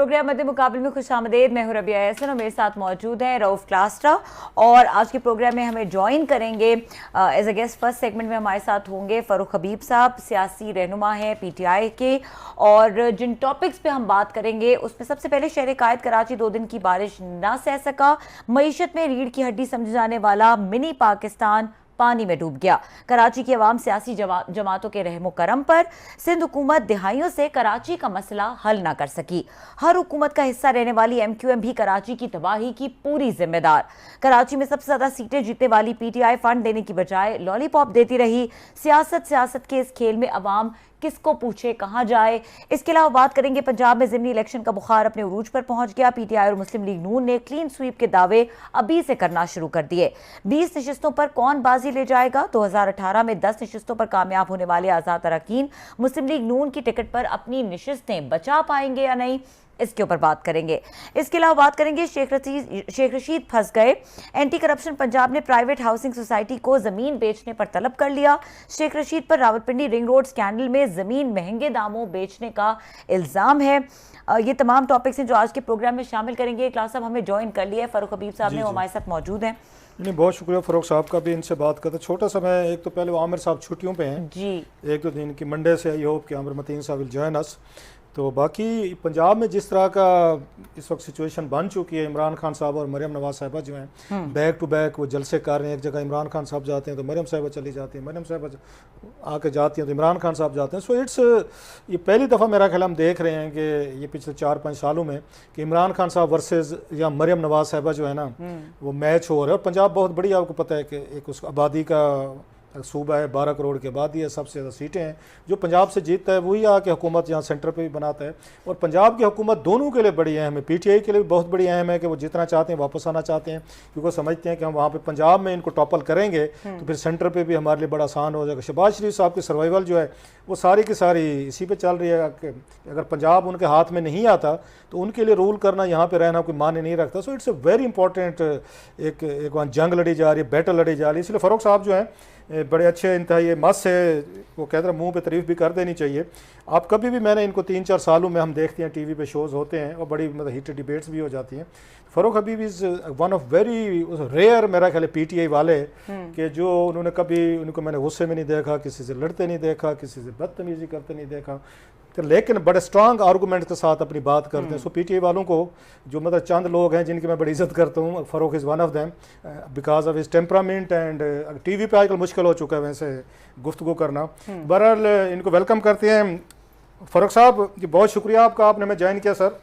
Programme मध्य मुकाबले में खुशामदीद। मैं हूं रबिया एहसन और मेरे साथ मौजूद हैं रऊफ क्लास्ट्रा और आज के प्रोग्राम में हमें ज्वाइन करेंगे as a guest. First segment में हमारे साथ होंगे फ़ारूक हबीब साहब, सियासी रहनुमा हैं पीटीआई के। और जिन टॉपिक्स पे हम बात करेंगे उसमें सबसे पहले शहर कायद कराची 2 दिन की बारिश ना सह सका, मईशत में रीढ़ की हड्डी समझे जाने वाला मिनी पाकिस्तान पानी में डूब गया, कराची की आवाम सियासी जमातों के रहमो करम पर, सिंध हुकूमत दिहाइयों से कराची का मसला हल ना कर सकी, हर हुकूमत का हिस्सा रहने वाली एमक्यूएम भी कराची की तबाही की पूरी जिम्मेदार, कराची में सबसे ज्यादा सीटें जीतने वाली पीटीआई फंड देने की बजाय लॉलीपॉप देती रही, सियासत के इस खेल में अवाम किसको पूछे कहां जाए। इसके अलावा बात करेंगे पंजाब में ज़िमनी इलेक्शन का बुखार अपने उरूज पर पहुंच गया, पीटीआई और मुस्लिम लीग नून ने क्लीन स्वीप के दावे अभी से करना शुरू कर दिए। 20 नशिस्तों पर कौन बाजी ले जाएगा? 2018 में 10 नशिस्तों पर कामयाब होने वाले आज़ाद अरकान मुस्लिम लीग नून की टिकट पर अपनी नशिस्तें बचा पाएंगे या नहीं, इसके ऊपर बात करेंगे। इसके अलावा बात करेंगे शेख रशीद फंस गए, एंटी करप्शन पंजाब ने प्राइवेट हाउसिंग सोसाइटी को जमीन बेचने पर तलब कर लिया, शेख रशीद पर रावलपिंडी रिंग रोड स्कैंडल में जमीन महंगे दामों बेचने का इल्जाम है। ये तमाम टॉपिक्स हैं जो आज के प्रोग्राम में शामिल करेंगे। क्लास साहब हमें ज्वाइन कर लिया है, फ़ारूक हबीब साहब ने, वो हमारे साथ मौजूद हैं। नहीं, बहुत शुक्रिया फ़ारूक साहब का भी इनसे बात करते। छोटा सा मैं एक तो पहले आमिर साहब छुट्टियों पे हैं जी, 1-2 दिन की, मंडे से आई होप कि आमिर मतीन साहब विल जॉइन अस। तो बाकी पंजाब में जिस तरह का इस वक्त सिचुएशन बन चुकी है, इमरान खान साहब और मरियम नवाज साहिबा जो हैं बैक टू बैक वो जलसे कर रहे हैं। एक जगह इमरान खान साहब जाते हैं तो मरियम साहिबा चली जाती हैं, मरियम साहिबा आके जाती हैं तो इमरान खान साहब जाते हैं। सो इट्स ये पहली दफ़ा मेरा ख्याल हम देख रहे हैं कि ये पिछले 4-5 सालों में कि इमरान खान साहब वर्सेस या मरियम नवाज साहिबा जो है ना वो मैच हो रहा है। और पंजाब बहुत बड़ी, आपको पता है कि एक उस आबादी का सूबा है, 12 करोड़ की आबादी है, सबसे ज़्यादा सीटें हैं। जो पंजाब से जीतता है वही आके हुकूमत यहाँ सेंटर पे भी बनाता है। और पंजाब की हुकूमत दोनों के लिए बड़ी अहम है, पीटीआई के लिए भी बहुत बड़ी अहम है कि वो जितना चाहते हैं वापस आना चाहते हैं, क्योंकि समझते हैं कि हम वहाँ पे पंजाब में इनको टॉपल करेंगे तो फिर सेंटर पे भी हमारे लिए बड़ा आसान हो जाएगा। शहबाज शरीफ साहब की सर्वाइवल जो है वो सारी की सारी इसी पे चल रही है कि अगर पंजाब उनके हाथ में नहीं आता तो उनके लिए रूल करना, यहाँ पे रहना कोई मान्य नहीं रखता। So it's a very important एक वहाँ जंग लड़ी जा रही है, बैटल लड़ी जा रही है। इसलिए फ़ारूक साहब जो हैं बड़े अच्छे इंतहाई मस्त है, वो कहते हैं मुंह पे तारीफ भी कर देनी चाहिए। आप कभी भी, मैंने इनको 3-4 सालों में हम देखते हैं टीवी पे शोज़ होते हैं और बड़ी मतलब हीटेड डिबेट्स भी हो जाती हैं। Farooq Habib is one of very rare मेरा ख्याल है पीटीआई वाले कि जो उन्होंने कभी, उनको मैंने गुस्से में नहीं देखा, किसी से लड़ते नहीं देखा, किसी से बदतमीजी करते नहीं देखा, लेकिन बड़े स्ट्रांग आर्गूमेंट के साथ अपनी बात करते हैं। सो पीटीआई वालों को जो मतलब चंद लोग हैं जिनकी मैं बड़ी इज्जत करता हूँ, Farooq is one of them because of his temperament and TV पे आजकल मुश्किल हो चुका है वैसे गुफ्तगू करना। बहरहाल इनको वेलकम करते हैं। फ़ारूक साहब जी बहुत शुक्रिया आपका, आपने हमें ज्वाइन किया सर।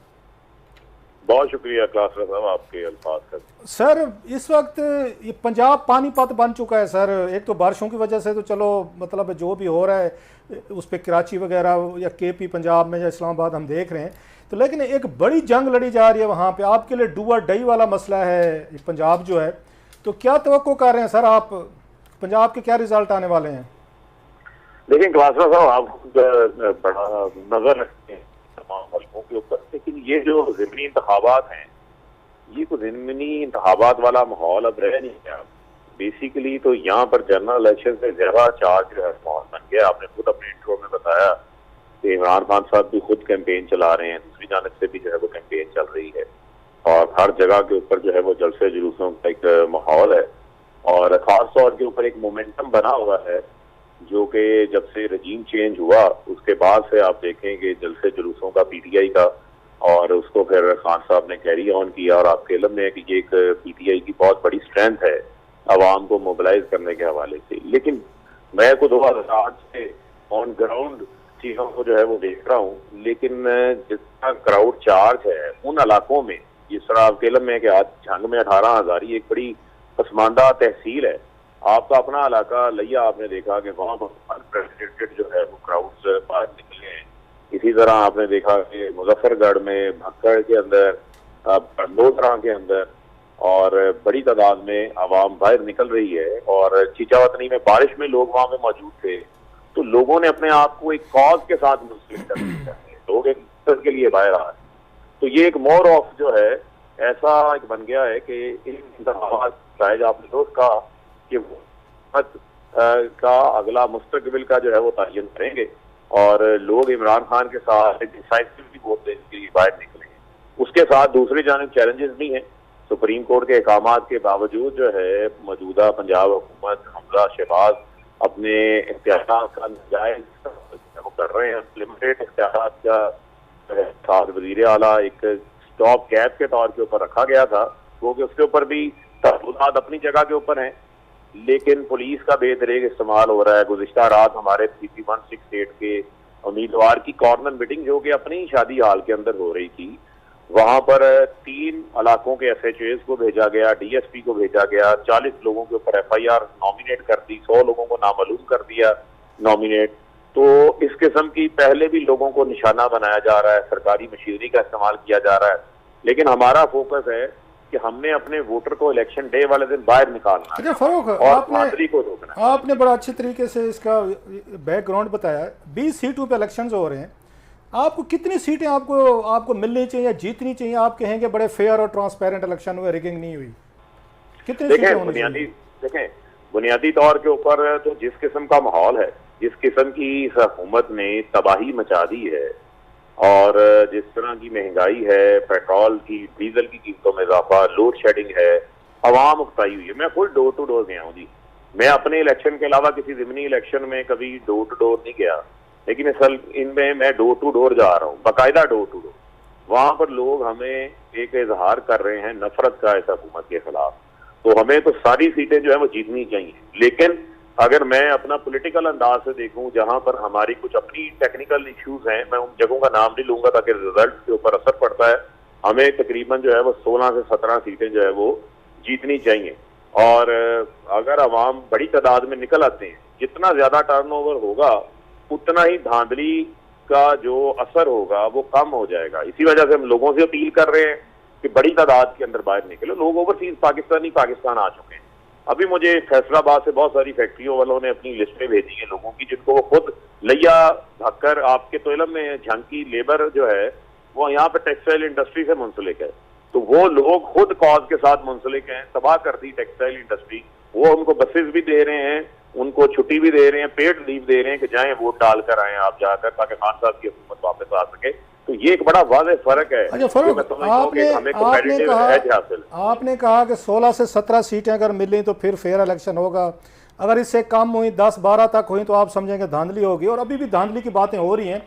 बहुत शुक्रिया क्लास साहब आपके अल्फाज का। सर इस वक्त ये पंजाब पानीपत बन चुका है सर। एक तो बारिशों की वजह से तो चलो मतलब जो भी हो रहा है उस पर कराची वगैरह या केपी पंजाब में या इस्लामाबाद हम देख रहे हैं, तो लेकिन एक बड़ी जंग लड़ी जा रही है वहाँ पे। आपके लिए डू और डाई वाला मसला है पंजाब जो है, तो क्या तवक्को कर रहे हैं सर आप, पंजाब के क्या रिजल्ट आने वाले हैं? देखिए क्लास साहब आप बड़ा नजर रखते हैं तमाम हल्कों के ऊपर, लेकिन ये जो ज़िमनी इंतखाबात हैं ये कोई ज़िमनी इंतखाबात वाला माहौल अब रह नहीं गया। बेसिकली तो यहाँ पर जनरल इलेक्शन से ज़्यादा चार्ज जो है माहौल बन गया। आपने खुद अपने इंट्रो में बताया कि इमरान खान साहब भी खुद कैंपेन चला रहे हैं, दूसरी जानब से भी जो है वो कैंपेन चल रही है और हर जगह के ऊपर जो है वो जलसे जुलूसों का एक माहौल है और ख़ास तौर के ऊपर एक मोमेंटम बना हुआ है जो कि जब से रजीम चेंज हुआ उसके बाद से आप देखेंगे जलसे जुलूसों का पीटीआई का, और उसको फिर खान साहब ने कैरी ऑन किया। और आपके इल्म में है कि ये एक पीटीआई की बहुत बड़ी स्ट्रेंथ है आवाम को मोबिलाइज करने के हवाले से। लेकिन मैं को 2008 से ऑन ग्राउंड चीज़ों को जो है वो देख रहा हूँ, लेकिन जितना क्राउड चार्ज है उन इलाकों में, जिस तरह आपके इल्म में है कि आज झंग में 18 हज़ारी एक बड़ी पसमानदा तहसील है। आपका अपना इलाका लिया, आपने देखा कि वहाँ पर अनप्रेसिडेंटेड जो है वो क्राउड्स बाहर निकले हैं। इसी तरह आपने देखा कि मुजफ्फरगढ़ में, भक्कड़ के अंदर, बंडोदरा के अंदर और बड़ी तादाद में आवाम बाहर निकल रही है। और चीचावतनी में बारिश में लोग वहाँ पे मौजूद थे, तो लोगों ने अपने आप को एक कॉज के साथ मुस्लिम कर दिया, लोग एक मकसद के लिए बाहर आ रहे हैं। तो ये एक मोर ऑफ जो है ऐसा एक बन गया है कि इन इंतखाबात शायद आपने दोस्त कहा कि का अगला मुस्तकबिल का जो है वो तयन करेंगे और लोग इमरान खान के साथ डिसाइसिवली वोट देने के लिए बाहर निकलेंगे। उसके साथ दूसरी जानिब चैलेंजेस भी हैं। सुप्रीम कोर्ट के अहकामात के बावजूद जो है मौजूदा पंजाब हुकूमत हमजा शहबाज अपने इख्तियारात का नाजायज वो कर रहे हैं। लिमिटेड इख्तियारात का साथ वज़ीर आला एक स्टॉप गैप के तौर के ऊपर रखा गया था, वो कि उसके ऊपर भी तहफ़्फ़ुज़ात अपनी जगह के ऊपर हैं, लेकिन पुलिस का बेदरेग इस्तेमाल हो रहा है। गुज़िश्ता रात हमारे 3168 के उम्मीदवार की कॉर्नर मीटिंग जो कि अपनी शादी हाल के अंदर हो रही थी, वहां पर 3 इलाकों के SHOs को भेजा गया, DSP को भेजा गया, 40 लोगों के ऊपर FIR नॉमिनेट कर दी, 100 लोगों को नामालूम कर दिया नॉमिनेट। तो इस किस्म की पहले भी लोगों को निशाना बनाया जा रहा है, सरकारी मशीनरी का इस्तेमाल किया जा रहा है, लेकिन हमारा फोकस है कि हमने अपने वोटर को इलेक्शन डे वाले दिन बाहर निकालना है। अच्छा फरूक, और धांधली को रोकना है। आपने बड़ा अच्छे तरीके से इसका बैकग्राउंड बताया। 20 सीटों पे इलेक्शंस हो रहे हैं, आपको कितनी सीटें आपको मिलनी चाहिए, जीतनी चाहिए? आप कहेंगे बड़े फेयर और ट्रांसपेरेंट इलेक्शन हुए, रिगिंग नहीं हुई, कितनी सीटें होनी चाहिए? बुनियादी तौर के ऊपर तो जिस किस्म का माहौल है, जिस किस्म की इस हुकूमत ने तबाही मचा दी है और जिस तरह की महंगाई है, पेट्रोल की डीजल की कीमतों में इजाफा, लोड शेडिंग है, अवाम उकताई हुई है। मैं खुद डोर टू डोर गया हूँ जी। मैं अपने इलेक्शन के अलावा किसी ज़िमनी इलेक्शन में कभी डोर टू डोर नहीं गया, लेकिन असल इनमें मैं डोर टू डोर जा रहा हूँ, बाकायदा डोर टू डोर। वहां पर लोग हमें एक इजहार कर रहे हैं नफरत का इस हुकूमत के खिलाफ। तो हमें तो सारी सीटें जो है वो जीतनी चाहिए, लेकिन अगर मैं अपना पॉलिटिकल अंदाज से देखूं, जहां पर हमारी कुछ अपनी टेक्निकल इश्यूज हैं, मैं उन जगहों का नाम नहीं लूंगा ताकि रिजल्ट के ऊपर असर पड़ता है, हमें तकरीबन जो है वो 16 से 17 सीटें जो है वो जीतनी चाहिए। और अगर अवाम बड़ी तादाद में निकल आते हैं, जितना ज्यादा टर्नओवर होगा उतना ही धांधली का जो असर होगा वो कम हो जाएगा। इसी वजह से हम लोगों से अपील कर रहे हैं कि बड़ी तादाद के अंदर बाहर निकलो। लोग ओवरसीज पाकिस्तान आ चुके हैं। अभी मुझे फैसलाबाद से बहुत सारी फैक्ट्रियों वालों ने अपनी लिस्टें भेजी हैं लोगों की, जिनको वो खुद लिया ढककर, आपके तो इलम में झांकी लेबर जो है वो यहाँ पे टेक्सटाइल इंडस्ट्री से मुंसलिक है, तो वो लोग खुद कॉज के साथ मुंसलिक हैं। तबाह कर दी टेक्सटाइल इंडस्ट्री। वो उनको बसेस भी दे रहे हैं, उनको छुट्टी भी दे रहे हैं, पेड लीव दे रहे हैं कि जाएं वोट डाल कर आए आप जाकर, ताकि खान साहब की हुकूमत वापस आ सके। तो ये एक बड़ा वाज़ेह फर्क है। अच्छा फरूक, आपने कहा कि 16 से 17 सीटें अगर मिली तो फिर फेयर इलेक्शन होगा, अगर इससे कम हुई 10-12 तक हुई तो आप समझेंगे धांधली होगी, और अभी भी धांधली की बातें हो रही हैं।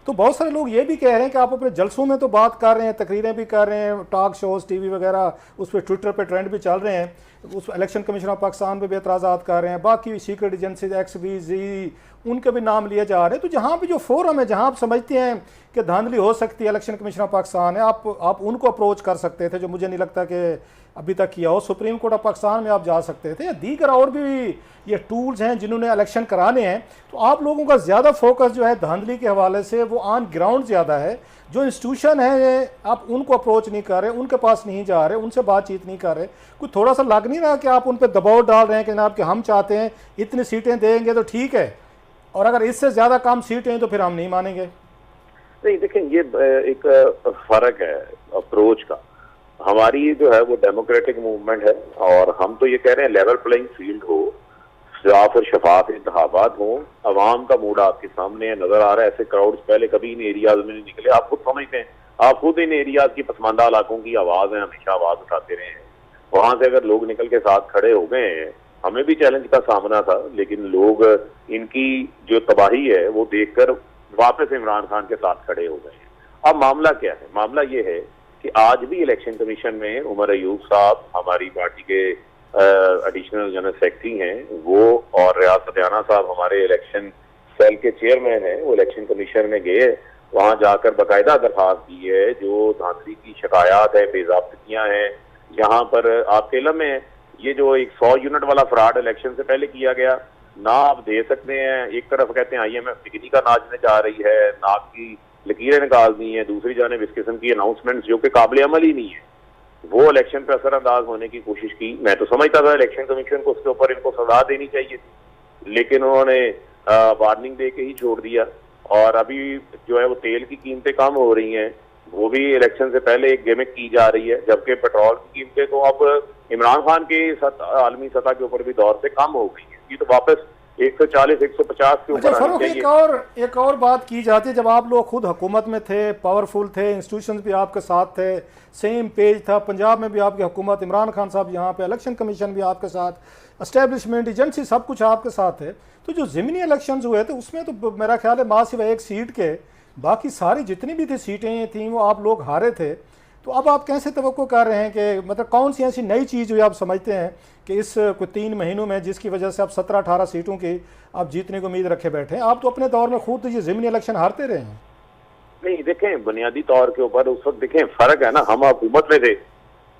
तो बहुत सारे लोग ये भी कह रहे हैं कि आप अपने जलसों में तो बात कर रहे हैं, तकरीरें भी कर रहे हैं, टॉक शोज टीवी वगैरह उस पर ट्विटर पे ट्रेंड भी चल रहे हैं, उस इलेक्शन कमीशन ऑफ पाकिस्तान पे भी एतराज़ात कर रहे हैं, बाकी सीक्रेट एजेंसीज XVZ उनके भी नाम लिए जा रहे हैं। तो जहाँ भी जो फोरम है, जहाँ आप समझते हैं कि धांधली हो सकती है, इलेक्शन कमीशन ऑफ पाकिस्तान है, आप उनको अप्रोच कर सकते थे, जो मुझे नहीं लगता कि अभी तक किया हो। सुप्रीम कोर्ट ऑफ पाकिस्तान में आप जा सकते थे, या दीगर और भी ये टूल्स हैं जिन्होंने इलेक्शन कराने हैं। तो आप लोगों का ज़्यादा फोकस जो है धांधली के हवाले से वो ऑन ग्राउंड ज़्यादा है। जो इंस्टीट्यूशन है आप उनको अप्रोच नहीं कर रहे, उनके पास नहीं जा रहे, उनसे बातचीत नहीं कर रहे। कुछ थोड़ा सा लग नहीं रहा कि आप उन पर दबाव डाल रहे हैं कि जनाब कि हम चाहते हैं इतनी सीटें देंगे तो ठीक है, और अगर इससे ज़्यादा कम सीटें हैं तो फिर हम नहीं मानेंगे? नहीं, देखें, ये एक फर्क है अप्रोच का। हमारी जो है वो डेमोक्रेटिक मूवमेंट है, और हम तो ये कह रहे हैं लेवल प्लेइंग फील्ड हो, साफ और शफाफ इंतखाबात हो, अवाम का मूड आपके सामने नजर आ रहा है। ऐसे क्राउड्स पहले कभी इन एरियाज में नहीं निकले, आप खुद समझते हैं। आप खुद इन एरियाज की पसमानदा इलाकों की आवाज है, हमेशा आवाज उठाते रहे हैं। वहां से अगर लोग निकल के साथ खड़े हो गए हैं, हमें भी चैलेंज का सामना था, लेकिन लोग इनकी जो तबाही है वो देखकर वापस इमरान खान के साथ खड़े हो गए हैं। अब मामला क्या है? मामला ये है कि आज भी इलेक्शन कमीशन में उमर अयूब साहब, हमारी पार्टी के एडिशनल जनरल सेक्रेटरी हैं वो, और रियाज सत्याना साहब हमारे इलेक्शन सेल के चेयरमैन हैं, वो इलेक्शन कमीशन में गए, वहां जाकर बाकायदा दरखास्त दी है। जो धांधली की शिकायत है, बेज़ाब्तियां हैं, यहाँ पर आपके इल्म में ये जो एक 100 यूनिट वाला फ्रॉड इलेक्शन से पहले किया गया ना, आप दे सकते हैं। एक तरफ कहते हैं IMF बिजली का नाचने जा रही है, नाक की लकीरें निकाल दी हैं, दूसरी जानिब इस किस्म की अनाउंसमेंट्स जो कि काबिल अमल ही नहीं है, वो इलेक्शन पे असरअंदाज होने की कोशिश की। मैं तो समझता था इलेक्शन कमीशन को उसके ऊपर इनको सजा देनी चाहिए थी, लेकिन उन्होंने वार्निंग दे के ही छोड़ दिया। और अभी जो है वो तेल की कीमतें कम हो रही हैं, वो भी इलेक्शन से पहले एक गिमिक की जा रही है, जबकि पेट्रोल की कीमतें तो अब इमरान खान के आलमी सतह के ऊपर भी दौर से कम हो गई हैं। ये तो वापस 140 150 के अच्छा ऊपर आनी फरूख, चाहिए। एक और बात की जाती है, जब आप लोग खुद हुकूमत में थे, पावरफुल थे, इंस्टीट्यूशन भी आपके साथ थे, सेम पेज था, पंजाब में भी आपकी हुकूमत, इमरान खान साहब यहाँ पे, इलेक्शन कमीशन भी आपके साथ, एस्टेब्लिशमेंट एजेंसी सब कुछ आपके साथ है। तो जो ज़मीनी इलेक्शंस हुए थे उसमें तो मेरा ख्याल है माँ सिवा एक सीट के बाकी सारी जितनी भी थी सीटें थी वो आप लोग हारे थे। तो अब आप कैसे तवक्को कर रहे हैं कि मतलब कौन सी ऐसी नई चीज़ हुई आप समझते हैं कि इस कोई 3 महीनों में जिसकी वजह से आप 17-18 सीटों की आप जीतने को उम्मीद रखे बैठे हैं? आप तो अपने दौर में खुद ये ज़मीनी इलेक्शन हारते रहे हैं। नहीं देखें, बुनियादी तौर के ऊपर उस वक्त देखें फर्क है ना, हम हुकूमत में थे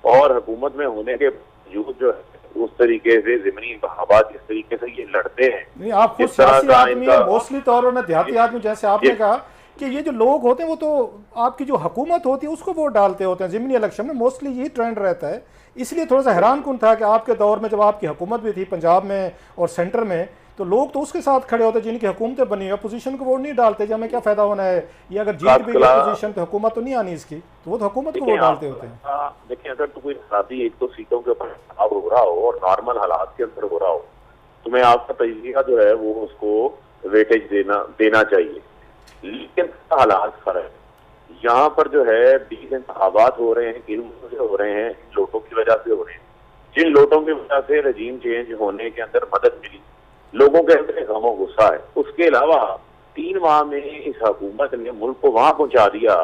और हुकूमत में होने के बावजूद जो है उस तरीके से ज़मीनी इंतखाबात जिस तरीके से ये लड़ते हैं। नहीं, आप खुद सियासी आदमी है, मोस्टली तौर में देहाती आदमी, जैसे आपने कहा कि ये जो लोग होते हैं वो तो आपकी जो हुकूमत होती है उसको वोट डालते होते हैं। ज़मीनी इलेक्शन में मोस्टली यही ट्रेंड रहता है। इसलिए थोड़ा सा हैरान कुन था कि आपके दौर में जब आपकी हुकूमत भी थी पंजाब में और सेंटर में, तो लोग तो उसके साथ खड़े होते जिनकी हुकूमतें बनी है, अपोजिशन को वोट नहीं डालते कि हमें क्या फ़ायदा होना है, ये अगर जीत भी गई अपोजिशन तो हुकूमत तो नहीं आनी इसकी, तो वो तो हुकूमत को वोट डालते होते हैं। देखिए, अगर तो कोई शादी 1-2 सीटों के ऊपर चुनाव हो रहा हो और नॉर्मल हालात के अंदर हो रहा हो तो मैं आपका तजज़िया जो है वो उसको वेटेज देना चाहिए। लेकिन हालात फर्क, यहाँ पर जो है 20 इंतखाबात हो रहे हैं, किन से हो रहे हैं, लोटों की वजह से हो रहे हैं। जिन लोटों की वजह से रजीम चेंज होने के अंदर मदद मिली, लोगों के अंदर गम और गुस्सा है। उसके अलावा 3 माह में इस हुकूमत ने मुल्क को वहां पहुंचा दिया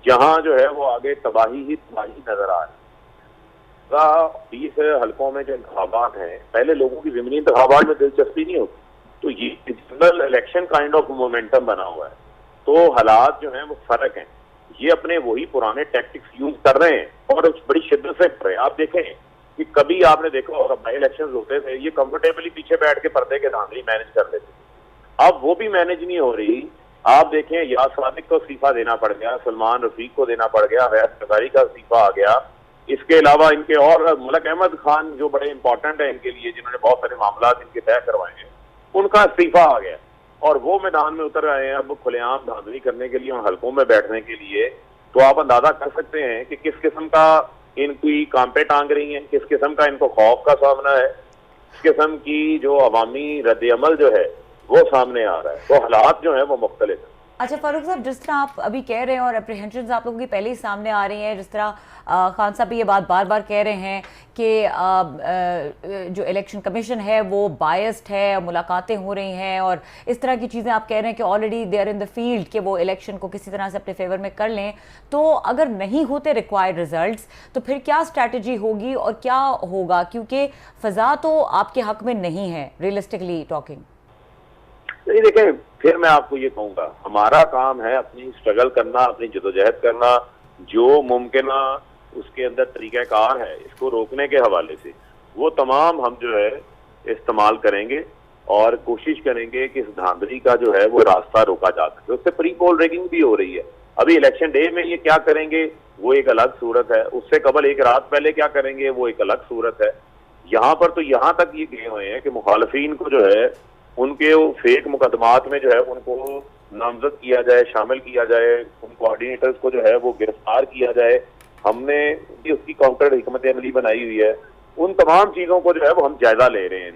जहां जो है वो आगे तबाही ही तबाही नजर आ रही। 20 हलकों में जो इंतखाबात हैं, पहले लोगों की ज़मीनी इंतखाबात में दिलचस्पी नहीं होती, तो ये general election kind of momentum बना हुआ है। तो हालात जो हैं वो फर्क हैं। ये अपने वही पुराने टैक्टिक्स यूज कर रहे हैं और बड़ी शिद्दत से कर रहे हैं। आप देखें कि कभी आपने देखा होगा बाई इलेक्शन होते थे, ये कंफर्टेबली पीछे बैठ के पर्दे के धांधली मैनेज कर लेते थे। अब वो भी मैनेज नहीं हो रही। आप देखें, याद सादिक को इस्तीफा देना पड़ गया, सलमान रफीक को देना पड़ गया, फैज क़ज़ाई का इस्तीफा आ गया। इसके अलावा इनके और मलक अहमद खान जो बड़े इंपॉर्टेंट है इनके लिए, जिन्होंने बहुत सारे मामला इनके तय करवाए हैं, उनका इस्तीफा आ गया और वो मैदान में उतर आए हैं अब खुलेआम धांधली करने के लिए और हलकों में बैठने के लिए। तो आप अंदाजा कर सकते हैं कि किस किस्म का इनकी कांपे टांग रही हैं, किस किस्म का इनको खौफ का सामना है, किस किस्म की जो अवामी रद्द-ए-अमल जो है वो सामने आ रहा है। तो हालात जो है वो मुख्तलिफ है। अच्छा फारूक साहब, जिस तरह आप अभी कह रहे हैं और अप्रीहेंशन आप लोगों की पहले ही सामने आ रही हैं, जिस तरह खान साहब भी ये बात बार बार कह रहे हैं कि जो इलेक्शन कमीशन है वो बायस्ड है, मुलाकातें हो रही हैं और इस तरह की चीज़ें आप कह रहे हैं कि already they are in the field कि वो इलेक्शन को किसी तरह से अपने फेवर में कर लें, तो अगर नहीं होते रिक्वायर्ड रिजल्ट्स तो फिर क्या स्ट्रैटेजी होगी और क्या होगा? क्योंकि फ़ज़ा तो आपके हक में नहीं है, रियलिस्टिकली टॉकिंग। नहीं देखें, फिर मैं आपको ये कहूँगा, हमारा काम है अपनी स्ट्रगल करना, अपनी जदोजहद करना, जो मुमकिन उसके अंदर तरीक़ाकार है इसको रोकने के हवाले से वो तमाम हम जो है इस्तेमाल करेंगे और कोशिश करेंगे कि इस धांधली का जो है वो रास्ता रोका जा सके। उससे प्री पोल रेगिंग भी हो रही है। अभी इलेक्शन डे में ये क्या करेंगे वो एक अलग सूरत है, उससे कबल एक रात पहले क्या करेंगे वो एक अलग सूरत है। यहाँ पर तो यहाँ तक ये गए हुए हैं कि मुखालफीन को जो है उनके फेक मुकदमात में जो है उनको नामजद किया जाए, शामिल किया जाए, उन कोऑर्डिनेटर्स को जो है वो गिरफ्तार किया जाए। हमने उसकी काउंटर हिकमत अमली बनाई हुई है। उन तमाम चीज़ों को जो है वो हम जायजा ले रहे हैं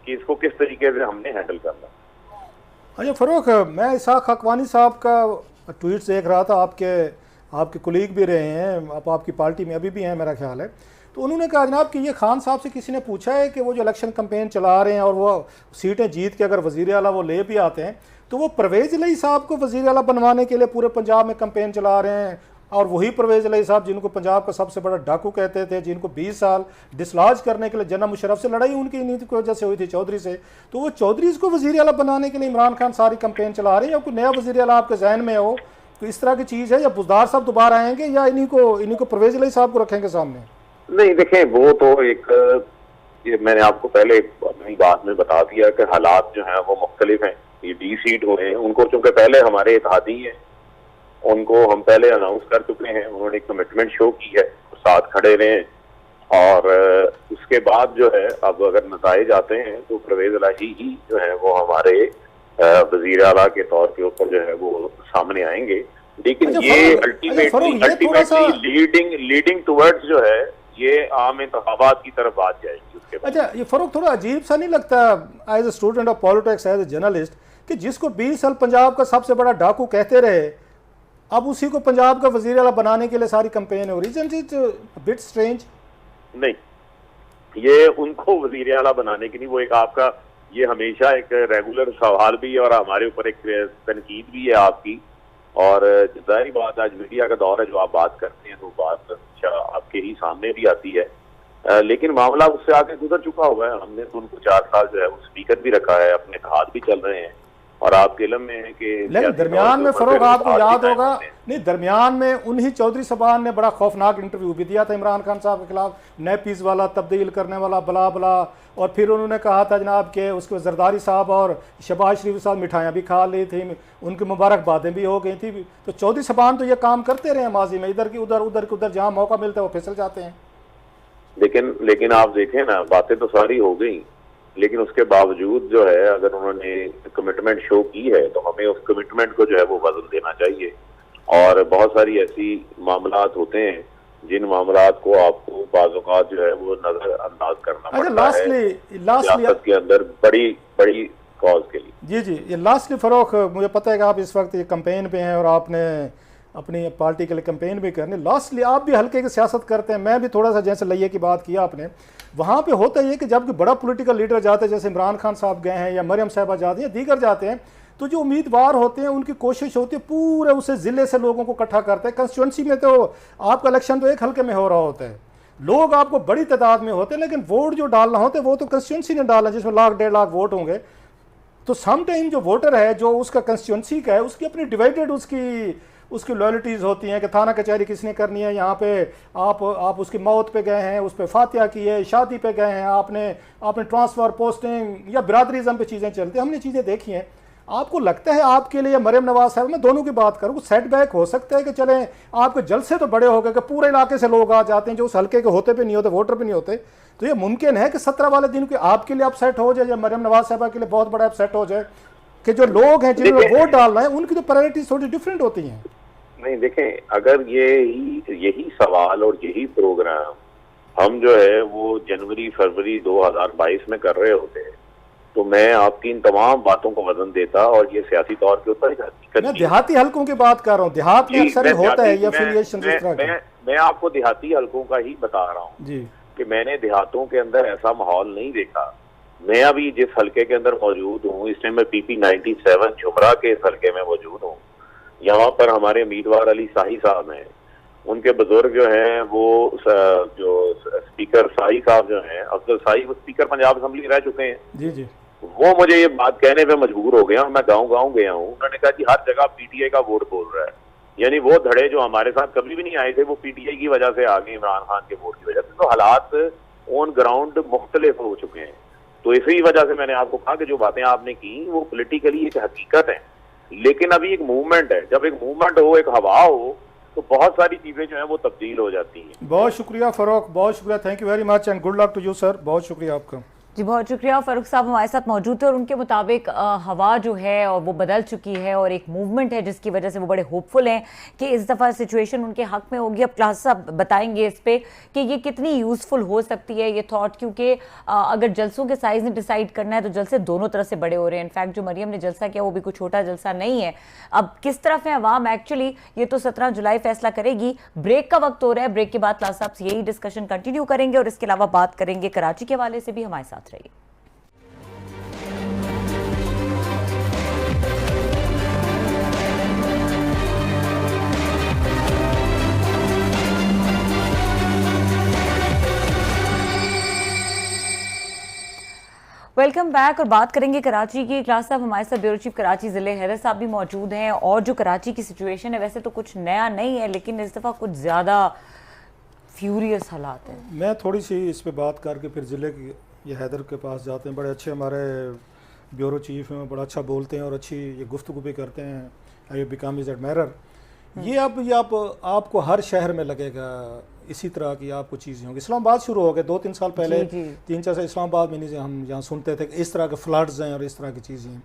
कि इसको किस तरीके से हमने हैंडल करना। अच्छा फरूख, मैं इसाक हकवानी साहब का ट्वीट देख रहा था, आपके कुलीग भी रहे हैं, आपकी पार्टी में अभी भी हैं मेरा ख्याल है। तो उन्होंने कहा जनाब कि ये खान साहब से किसी ने पूछा है कि वो जो इलेक्शन कैंपेन चला रहे हैं और वो सीटें जीत के अगर वज़ीर आला वो ले भी आते हैं तो वो परवेज़ इलाही साहब को वज़ीर आला बनवाने के लिए पूरे पंजाब में कैंपेन चला रहे हैं, और वही परवेज़ इलाही साहब जिनको पंजाब का सबसे बड़ा डाकू कहते थे, जिनको 20 साल डिसलॉज करने के लिए जनरल मुशर्रफ से लड़ाई उनकी नीति की वजह से हुई थी चौधरी से, तो वो चौधरी को वज़ीर आला बनाने के लिए इमरान खान सारी कैंपेन चला रहे हैं। या कोई नया वज़ीर आला आपके जहन में हो तो इस तरह की चीज़ है, या बुज़दार साहब दोबारा आएंगे या इन्हीं को परवेज़ इलाही साहब को रखेंगे सामने? नहीं देखें, वो तो एक ये मैंने आपको पहले अपनी बात में बता दिया कि हालात जो हैं वो मुख्तलिफ हैं। ये 20 सीट हुए हैं, उनको चूंकि पहले हमारे इत्तेहादी हैं, उनको हम पहले अनाउंस कर चुके हैं, उन्होंने कमिटमेंट शो की है, साथ खड़े रहे हैं। और उसके बाद जो है अब अगर नताइज आते हैं तो परवेज़ इलाही ही जो है वो हमारे वज़ीर आला के तौर के ऊपर जो है वो सामने आएंगे। लेकिन ये अल्टीमेटली लीडिंग टुवर्ड्स जो है ये आम इंतखाबात की तरफ बात जाएगी उसके बाद। अच्छा, ये फर्क थोड़ा अजीब सा नहीं लगता as a student of politics, as a journalist, कि जिसको 20 साल पंजाब का सबसे बड़ा डाकू कहते रहे, अब उसी को पंजाब का वजीर आला बनाने के लिए सारी कंपेन हो रही है। Bit strange. नहीं, ये उनको वजीर आला बनाने की नहीं, वो एक आपका ये हमेशा एक रेगुलर सवाल भी है और हमारे ऊपर एक तनकीद भी है आपकी। और जाहिर बात, आज मीडिया का दौर है, जो आप बात करते हैं तो बात आपके ही सामने भी आती है, लेकिन मामला उससे आगे गुजर चुका हुआ है। हमने तो उनको 4 साल जो है वो स्पीकर भी रखा है, अपने हाथ भी चल रहे हैं, और आपके इलम में है कि लेकिन दरमियान में फरोग आपको याद होगा, नहीं दरमियान में उन्हीं चौधरी साहब ने बड़ा खौफनाक इंटरव्यू भी दिया था इमरान खान साहब के खिलाफ, नेपीज वाला, तब्दील करने वाला, बला बला, और फिर उन्होंने कहा था जनाब के उसके जरदारी साहब और शहबाज शरीफ साहब मिठाइयाँ भी खा ली थी, उनकी मुबारकबादें भी हो गई थी। तो चौधरी साहबान तो ये काम करते रहे माजी में, इधर की उधर, उधर की उधर, जहाँ मौका मिलता है वो फिसल जाते हैं। लेकिन आप देखें ना, बातें तो सारी हो गई, लेकिन उसके बावजूद जो है अगर उन्होंने कमिटमेंट शो की है तो हमें उस कमिटमेंट को जो है वो वजन देना चाहिए। और बहुत सारी ऐसी मामलात होते हैं जिन मामलात को आपको बाज़ औक़ात जो है वो नजरअंदाज करना पड़ता है सियासत के अंदर बड़ी बड़ी कॉज के लिए। जी जी, ये लास्टली फरोख, मुझे पता है कि आप इस वक्त ये कैंपेन पे हैं और आपने अपनी पार्टी के लिए कैंपेन भी करने, लास्टली आप भी हल्के की सियासत करते हैं, मैं भी थोड़ा सा, जैसे लइये की बात किया आपने, वहाँ पे होता है कि जब बड़ा पॉलिटिकल लीडर जाते हैं, जैसे इमरान खान साहब गए हैं या मरियम साहबा जाती हैं, दीगर जाते हैं, तो जो उम्मीदवार होते हैं उनकी कोशिश होती है पूरे उसे ज़िले से लोगों को इकट्ठा करते हैं। कंस्टिट्यूंसी में तो आपका इलेक्शन तो एक हल्के में हो रहा होता है, लोग आपको बड़ी तादाद में होते हैं, लेकिन वोट जो डालना होता है वो तो कंस्टिट्यूंसी ने डालना, जिसमें 1 लाख 1.5 लाख वोट होंगे। तो सम टाइम जो वोटर है, जो उसका कंस्टिट्यूंसी का है, उसकी अपनी डिवाइडेड उसकी लॉयल्टीज़ होती हैं कि थाना कचहरी किसने करनी है, यहाँ पे आप उसकी मौत पे गए हैं, उस पर फातिहा की है, शादी पे गए हैं, आपने ट्रांसफ़र, पोस्टिंग या बिरादरीज़म पे चीज़ें चलती हैं, हमने चीज़ें देखी हैं। आपको लगता है आपके लिए मरियम नवाज साहब, मैं दोनों की बात करूँ, सेटबैक हो सकता है कि चलें आपके जलसे तो बड़े हो गए कि पूरे इलाके से लोग आ जाते हैं जो उस हल्के के होते पे नहीं होते, वोटर पे नहीं होते, तो ये मुमकिन है कि 17 वाले दिन के आपके लिए अपसेट हो जाए या मरियम नवाज साहबा के लिए बहुत बड़ा अपसेट हो जाए कि जो लोग हैं जिन्होंने वोट डालना है उनकी तो प्रायोरिटीज थोड़ी डिफरेंट होती हैं। नहीं देखें, अगर यही सवाल और यही प्रोग्राम हम जो है वो जनवरी फरवरी 2022 में कर रहे होते हैं तो मैं आपकी इन तमाम बातों को वजन देता, और ये सियासी तौर के ऊपर मैं देहाती हलकों की बात कर रहा हूँ, देहात में अक्सर होता है ये एफिलिएशन। मैं आपको देहाती हलकों का ही बता रहा हूँ जी, कि मैंने देहातों के अंदर ऐसा माहौल नहीं देखा। मैं अभी जिस हलके के अंदर मौजूद हूँ इस टाइम मैं PP 97 झुमरा के इस हलके में मौजूद हूँ। यहाँ पर हमारे उम्मीदवार अली शाही साहब हैं, उनके बुजुर्ग जो हैं वो जो स्पीकर शाही साहब जो हैं, अफजल शाही, वो स्पीकर पंजाब असेंबली रह चुके हैं जी जी, वो मुझे ये बात कहने पे मजबूर हो गया। मैं गाँव गया हूँ, उन्होंने कहा कि हर जगह PTI का वोट बोल रहा है, यानी वो धड़े जो हमारे साथ कभी भी नहीं आए थे वो PTI की वजह से आ गए, इमरान खान के वोट की वजह से। तो हालात ऑन ग्राउंड मुख्तलिफ हो चुके हैं। तो इसी वजह से मैंने आपको कहा कि जो बातें आपने की वो पॉलिटिकली एक हकीकत है, लेकिन अभी एक मूवमेंट है। जब एक मूवमेंट हो, एक हवा हो, तो बहुत सारी चीजें जो है वो तब्दील हो जाती हैं। बहुत शुक्रिया फरोख, बहुत शुक्रिया, thank you very much and good luck to you sir. बहुत शुक्रिया आपका जी, बहुत शुक्रिया। फारूक साहब हमारे साथ मौजूद थे और उनके मुताबिक हवा जो है और वो बदल चुकी है और एक मूवमेंट है जिसकी वजह से वो बड़े होपफुल हैं कि इस दफ़ा सिचुएशन उनके हक में होगी। अब क्लास साहब बताएंगे इस पे कि ये कितनी यूज़फुल हो सकती है ये थॉट, क्योंकि अगर जलसों के साइज़ ने डिसाइड करना है तो जलसे दोनों तरफ से बड़े हो रहे हैं। इनफैक्ट जो मरियम ने जलसा किया वो भी कोई छोटा जलसा नहीं है। अब किस तरफ है अवाम एक्चुअली, ये तो 17 जुलाई फैसला करेगी। ब्रेक का वक्त हो रहा है, ब्रेक के बाद क्लास साहब से यही डिस्कशन कंटिन्यू करेंगे और इसके अलावा बात करेंगे कराची के हवाले से भी। हमारे साथ रहिए। वेलकम बैक और बात करेंगे कराची की। क्लास साहब हमारे साथ ब्यूरो चीफ कराची ज़िले हैदर साहब भी मौजूद हैं और जो कराची की सिचुएशन है वैसे तो कुछ नया नहीं है, लेकिन इस दफ़ा कुछ ज़्यादा फ्यूरियस हालात हैं। मैं थोड़ी सी इस पे बात करके फिर ज़िले की ये हैदर के पास जाते हैं। बड़े अच्छे हमारे ब्यूरो चीफ हैं, बड़ा अच्छा बोलते हैं और अच्छी ये गुफ्तगू भी करते हैं। I become is admirer. ये आपको हर शहर में लगेगा इसी तरह की आपको चीज़ें होंगी। इस्लामाबाद शुरू हो गए 2-3 साल पहले, 3-4 साल इस्लामाबाद में नहीं हम यहाँ सुनते थे कि इस तरह के फ्लड्स हैं और इस तरह की चीज़ें हैं।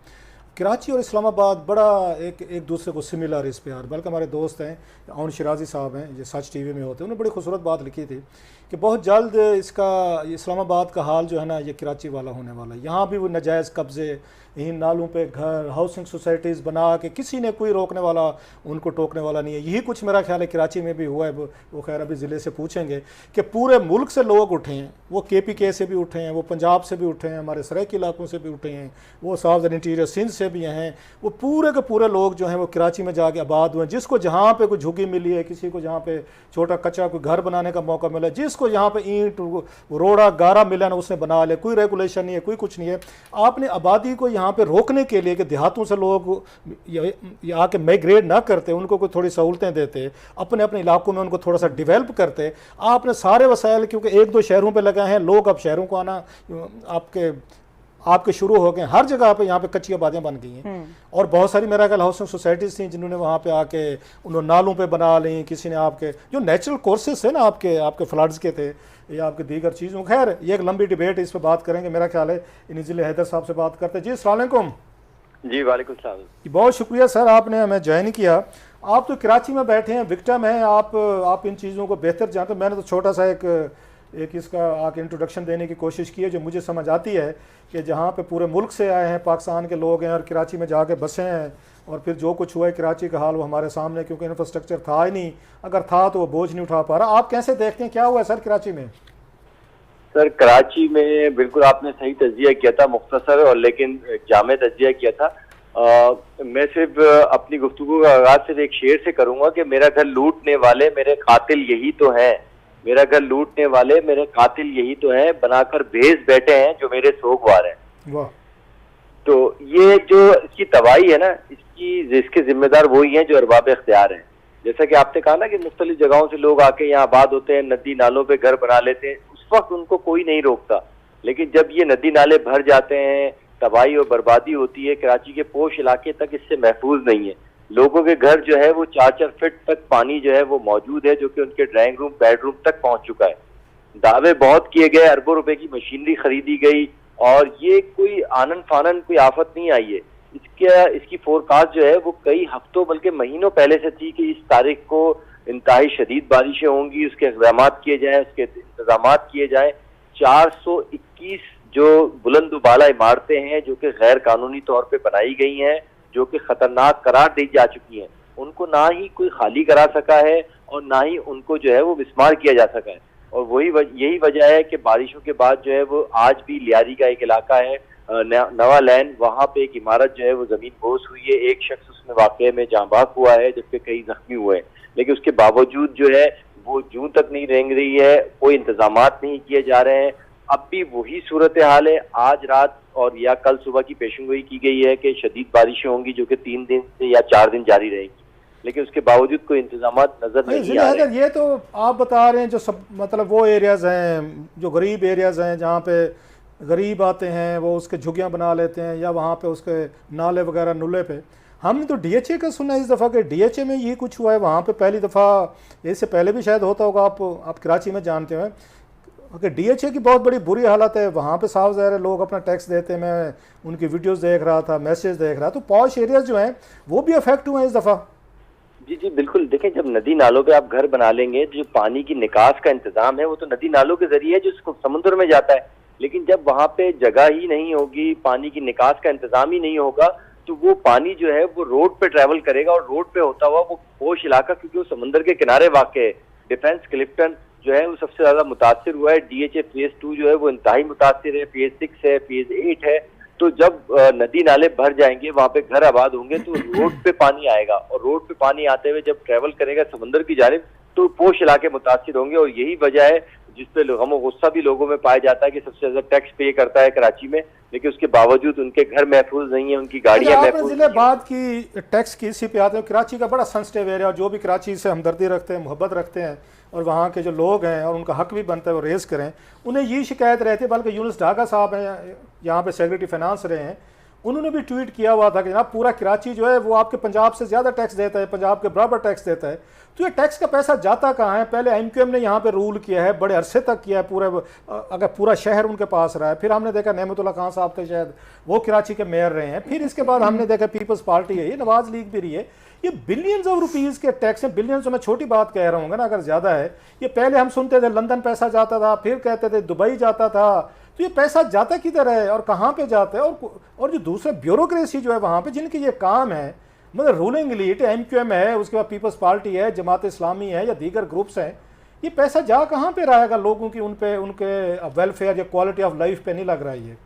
कराची और इस्लामाबाद बड़ा एक दूसरे को सिमिलर इस पे यार, बल्कि हमारे दोस्त हैं अवन शिराजी साहब हैं जो सच टीवी में होते हैं, उन्होंने बड़ी खूबसूरत बात लिखी थी कि बहुत जल्द इसका इस्लामाबाद का हाल जो है ना ये कराची वाला होने वाला है। यहाँ भी वो नाजायज़ कब्ज़े, इन नालों पे घर, हाउसिंग सोसाइटीज़ बना के किसी ने कोई रोकने वाला उनको टोकने वाला नहीं है। यही कुछ मेरा ख्याल है कराची में भी हुआ है। वो खैर अभी ज़िले से पूछेंगे कि पूरे मुल्क से लोग उठे हैं, वो KPK से भी उठे हैं, वो पंजाब से भी उठे हैं, हमारे सराइकी इलाकों से भी उठे हैं, वो साउथ इंटीरियर सिंध से भी हैं, वो पूरे के पूरे लोग जो हैं वो कराची में जाके आबाद हुए हैं। जिसको जहाँ पे कोई झुग्गी मिली है, किसी को जहाँ पे छोटा कच्चा कोई घर बनाने का मौका मिला, जिसको जहाँ पे ईंट रोड़ा गारा मिला ना उसने बना लिया, कोई रेगुलेशन नहीं है, कोई कुछ नहीं है। आपने आबादी को यहाँ पे रोकने के लिए कि देहातों से लोग आके माइग्रेट ना करते, उनको कोई थोड़ी सहूलतें देते, अपने अपने इलाकों में उनको थोड़ा सा डेवलप करते, आपने सारे वसाइल क्योंकि एक दो शहरों पे लगे हैं, लोग अब शहरों को आना आपके शुरू हो गए। हर जगह पे यहाँ पे कच्ची आबादियाँ बन गई हैं और बहुत सारी मेरा ख्याल हाउसिंग सोसाइटीज़ थी जिन्होंने वहाँ पे आके उन्होंने नालों पे बना ली, किसी ने आपके जो नेचुरल कोर्सेस है ना आपके फ्लड्स के थे या आपके दीगर चीज़ों, खैर ये एक लंबी डिबेट इस पर बात करेंगे। मेरा ख्याल है इनिजिल हैदर साहब से बात करते हैं। जी अस्सलाम वालेकुम। जी वालेकुम सलाम। बहुत शुक्रिया सर आपने हमें ज्वाइन किया। आप तो कराची में बैठे हैं, विक्टिम हैं आप इन चीज़ों को बेहतर जानते हैं। मैंने तो छोटा सा एक इसका आके इंट्रोडक्शन देने की कोशिश की है जो मुझे समझ आती है कि जहाँ पे पूरे मुल्क से आए हैं, पाकिस्तान के लोग हैं और कराची में जाके बसे हैं और फिर जो कुछ हुआ है कराची का हाल वो हमारे सामने, क्योंकि इंफ्रास्ट्रक्चर था ही नहीं, अगर था तो वो बोझ नहीं उठा पा रहा। आप कैसे देखते हैं क्या हुआ है सर कराची में? सर कराची में बिल्कुल आपने सही तज्जिया किया था, मुख्तसर और लेकिन जामे तज्जिया किया था। मैं सिर्फ अपनी गुफ्तगू का आगाज सिर्फ एक शेर से करूंगा कि मेरा घर लूटने वाले मेरे कातिल यही तो हैं, मेरा घर लूटने वाले मेरे कातिल यही तो हैं, बनाकर भेज बैठे हैं जो मेरे सोगवार हैं। वाह। तो ये जो इसकी तबाही है ना, इसके जिम्मेदार वही हैं जो अरबाब इख्तियार हैं। जैसा कि आपने कहा ना कि मुख्तलिफ जगहों से लोग आके यहाँ आबाद होते हैं, नदी नालों पे घर बना लेते हैं, उस वक्त उनको कोई नहीं रोकता। लेकिन जब ये नदी नाले भर जाते हैं, तबाही और बर्बादी होती है, कराची के पोश इलाके तक इससे महफूज नहीं है। लोगों के घर जो है वो 4-4 फीट तक पानी जो है वो मौजूद है, जो कि उनके ड्राइंग रूम बेडरूम तक पहुंच चुका है। दावे बहुत किए गए, अरबों रुपए की मशीनरी खरीदी गई और ये कोई आनन फानन कोई आफत नहीं आई है। इसकी फोरकास्ट जो है वो कई हफ्तों बल्कि महीनों पहले से थी कि इस तारीख को इंतहाई शदीद बारिशें होंगी, उसके इक़दाम किए जाए, उसके इंतजाम किए जाए। 421 जो बुलंद बाला इमारतें हैं जो कि गैर कानूनी तौर पे बनाई गई हैं, जो कि खतरनाक करार दी जा चुकी हैं, उनको ना ही कोई खाली करा सका है और ना ही उनको जो है वो मिसमार किया जा सका है। और यही वजह है कि बारिशों के बाद जो है वो आज भी लियारी का एक इलाका है नवा लैन, वहाँ पे एक इमारत जो है वो जमीन बोस हुई है, एक शख्स उसमें वाकये में जाँ बाक हुआ है जबकि कई जख्मी हुए हैं। लेकिन उसके बावजूद जो है वो जूं तक नहीं रेंग रही है, कोई इंतजामात नहीं किए जा रहे हैं। अब भी वही सूरत हाल है। आज रात और या कल सुबह की पेशेंगोई की गई है कि शदीद बारिशें होंगी जो कि 3 दिन से या 4 दिन जारी रहेंगी, लेकिन उसके बावजूद कोई इंतजामात नजर नहीं आ रहे। ये तो आप बता रहे हैं जो सब मतलब वो एरियाज हैं जो गरीब एरियाज हैं जहाँ पे गरीब आते हैं वो उसके झुग्गियाँ बना लेते हैं या वहाँ पे उसके नाले वगैरह नुले पे। हमने तो DHA का सुना इस दफ़ा कि DHA में ये कुछ हुआ है वहाँ पे पहली दफ़ा, इससे पहले भी शायद होता होगा, आप कराची में जानते हैं कि DHA की बहुत बड़ी बुरी हालत है वहाँ पे। साफ ज़ाहिर है लोग अपना टैक्स देते हैं, मैं उनकी वीडियोस देख रहा था, मैसेज देख रहा, तो पॉश एरियाज जो हैं वो भी अफेक्ट हुए हैं इस दफ़ा। जी जी बिल्कुल। देखें, जब नदी नालों पे आप घर बना लेंगे तो जो पानी की निकास का इंतजाम है वो तो नदी नालों के जरिए जो समुद्र में जाता है, लेकिन जब वहाँ पे जगह ही नहीं होगी, पानी की निकास का इंतजाम ही नहीं होगा, तो वो पानी जो है वो रोड पे ट्रैवल करेगा और रोड पे होता हुआ वो पोश इलाका, क्योंकि वो समुद्र के किनारे वाक़ है, डिफेंस क्लिफ्टन जो है वो सबसे ज्यादा मुतासिर हुआ है। DHA फेज 2 जो है वो इंतहाई मुतासिर है, फेज 6 है, फेज 8 है। तो जब नदी नाले भर जाएंगे, वहाँ पे घर आबाद होंगे, तो रोड पे पानी आएगा और रोड पे पानी आते हुए जब ट्रेवल करेगा समुद्र की जानिब तो पोश इलाके मुतासिर होंगे। और यही वजह है जिसपे गम और गुस्सा भी लोगों में पाया जाता है कि सबसे ज्यादा टैक्स पे करता है कराची में, लेकिन उसके बावजूद उनके घर महफूज नहीं है, उनकी गाड़ियां महफूज नहीं है। बात की टैक्स की, इसी पे आते हैं। कराची का बड़ा सेंसिटिव एरिया, जो भी कराची से हमदर्दी रखते हैं, मोहब्बत रखते हैं और वहाँ के जो लोग हैं और उनका हक भी बनता है वो रेज़ करें, उन्हें ये शिकायत रहती है। बल्कि यूनुस ढाका साहब हैं यहाँ पे सेक्रेटरी फाइनेंस रहे हैं, उन्होंने भी ट्वीट किया हुआ था कि जनाब पूरा कराची जो है वो आपके पंजाब से ज़्यादा टैक्स देता है, पंजाब के बराबर टैक्स देता है, तो ये टैक्स का पैसा जाता कहाँ है? पहले MQM ने यहाँ पे रूल किया है, बड़े अरसे तक किया है, अगर पूरा शहर उनके पास रहा है। फिर हमने देखा नेमतुल्लाह खान साहब थे, शायद वो कराची के मेयर रहे हैं। फिर इसके बाद हमने देखा पीपल्स पार्टी है, ये नवाज लीग भी रही है। ये बिलियंस ऑफ रुपीज़ के टैक्स हैं, बिलियंस तो मैं छोटी बात कह रहा हूँ ना, अगर ज़्यादा है। ये पहले हम सुनते थे लंदन पैसा जाता था, फिर कहते थे दुबई जाता था, तो ये पैसा जाता किधर है और कहाँ पे जाता है? और जो दूसरा ब्यूरोक्रेसी जो है वहाँ पे जिनके ये काम है, मतलब रूलिंग एलीट MQM है, उसके बाद पीपल्स पार्टी है, जमात इस्लामी है या दीगर ग्रुप्स हैं, ये पैसा जा कहाँ पे रहेगा? लोगों की उनके वेलफेयर या क्वालिटी ऑफ लाइफ पे नहीं लग रहा है ये।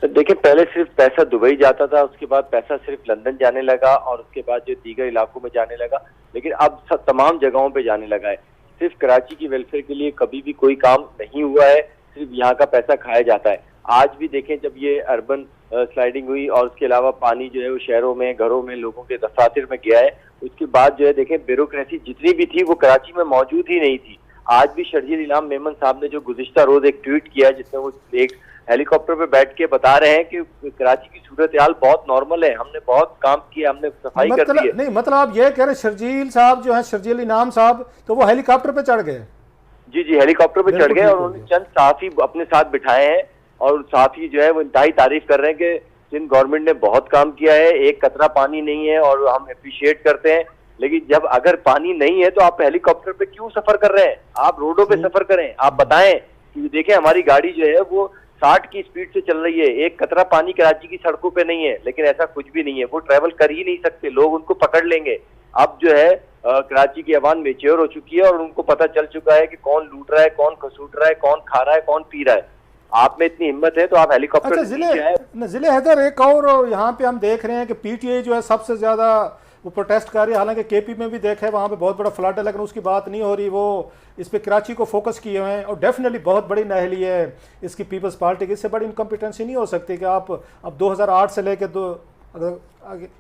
तो देखिए, पहले सिर्फ पैसा दुबई जाता था, उसके बाद पैसा सिर्फ लंदन जाने लगा और उसके बाद जो दीगर इलाकों में जाने लगा, लेकिन अब सब तमाम जगहों पे जाने लगा है। सिर्फ कराची की वेलफेयर के लिए कभी भी कोई काम नहीं हुआ है, सिर्फ यहाँ का पैसा खाया जाता है। आज भी देखें, जब ये अर्बन स्लाइडिंग हुई और उसके अलावा पानी जो है वो शहरों में, घरों में, लोगों के दफातर में गया है, उसके बाद जो है देखें ब्यूरोक्रेसी जितनी भी थी वो कराची में मौजूद ही नहीं थी। आज भी शर्जील इनाम मेमन साहब ने जो गुज़िश्ता रोज एक ट्वीट किया है जिसमें वो एक हेलीकॉप्टर पे बैठ के बता रहे हैं कि कराची की सूरत हाल बहुत नॉर्मल है, हमने बहुत काम किया, हमने सफाई कर दी है। नहीं, मतलब आप ये कह रहे शर्जील साहब जो है, शर्जील इनाम साहब, तो वो हेलीकॉप्टर पे चढ़ गए? जी, हेलीकॉप्टर पे चढ़ गए और उन्होंने चंद साथी अपने साथ बिठाए हैं और साथी जो है वो इंतहाई तारीफ कर रहे हैं कि सिंध गवर्नमेंट ने बहुत काम किया है, एक कतरा पानी नहीं है और हम अप्रिशिएट करते हैं। लेकिन जब अगर पानी नहीं है तो आप हेलीकॉप्टर पे क्यों सफर कर रहे हैं? आप रोडों पे सफर करें। आप बताएं कि देखें हमारी गाड़ी जो है वो 60 की स्पीड से चल रही है, एक कतरा पानी कराची की सड़कों पे नहीं है, लेकिन ऐसा कुछ भी नहीं है, वो ट्रैवल कर ही नहीं सकते, लोग उनको पकड़ लेंगे। अब जो है कराची की अवाम मेच्योर हो चुकी है और उनको पता चल चुका है कि कौन लूट रहा है, कौन खसूट रहा है, कौन खा रहा है, कौन पी रहा है। आप में इतनी हिम्मत है तो आप हेलीकॉप्टर। अच्छा, जिले हैदर एक और यहाँ पे हम देख रहे हैं कि PTI जो है सबसे ज्यादा वो प्रोटेस्ट कर रही है। हालांकि KP में भी देखा है, वहाँ पे बहुत बड़ा फ्लड है, लेकिन उसकी बात नहीं हो रही। वो इस पे कराची को फोकस किए हुए हैं और डेफिनेटली बहुत बड़ी नाअहली है इसकी पीपल्स पार्टी की। इससे बड़ी इनकम्पिटेंसी नहीं हो सकती कि आप अब 2008 से लेकर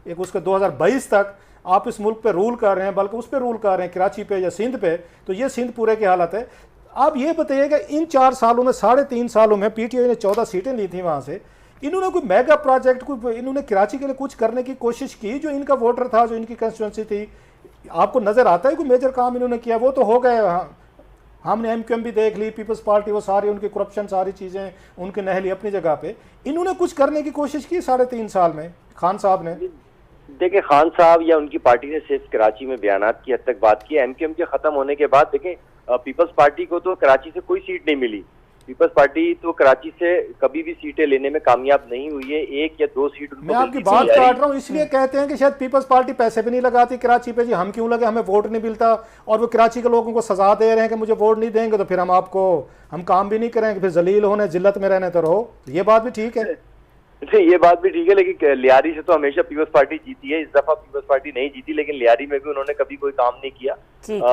एक उसके 2022 तक आप इस मुल्क पे रूल कर रहे हैं, बल्कि उस पे रूल कर रहे हैं कराची पे या सिंध पे। तो ये सिंध पूरे की हालत है। आप ये बताइएगा, इन 4 सालों में, 3.5 सालों में PTI ने 14 सीटें ली थी वहाँ से, इन्होंने कोई मेगा प्रोजेक्ट, कोई इन्होंने कराची के लिए कुछ करने की कोशिश की? जो इनका वोटर था, जो इनकी कंस्टिट्यूंसी थी, आपको नजर आता है कोई मेजर काम इन्होंने किया? वो तो हो गए, हमने MQM भी देख ली, पीपल्स पार्टी, वो सारी उनकी करप्शन, सारी चीजें उनकी नहली अपनी जगह पे। इन्होंने कुछ करने की कोशिश की 3.5 साल में खान साहब ने? देखिए, खान साहब या उनकी पार्टी ने सिर्फ कराची में बयानात की हद तक बात की। MQM के खत्म होने के बाद देखें, पीपल्स पार्टी को तो कराची से कोई सीट नहीं मिली। पीपल्स पार्टी तो कराची से कभी भी सीटें लेने में कामयाब नहीं हुई है। 1 या 2 सीट उनको। मैं आपकी बात काट रहा हूँ, इसलिए कहते हैं कि शायद पीपल्स पार्टी पैसे भी नहीं लगाती कराची पे। जी हम क्यों लगे, हमें वोट नहीं मिलता, और वो कराची के लोगों को सजा दे रहे हैं कि मुझे वोट नहीं देंगे तो फिर हम काम भी नहीं करेंगे, फिर जलील होने, जिल्लत में रहने तो रहो। ये बात भी ठीक है। ये बात भी ठीक है, लेकिन लियारी से तो हमेशा पीपल्स पार्टी जीती है। इस दफा पीपल्स पार्टी नहीं जीती, लेकिन लियारी में भी उन्होंने कभी कोई काम नहीं किया।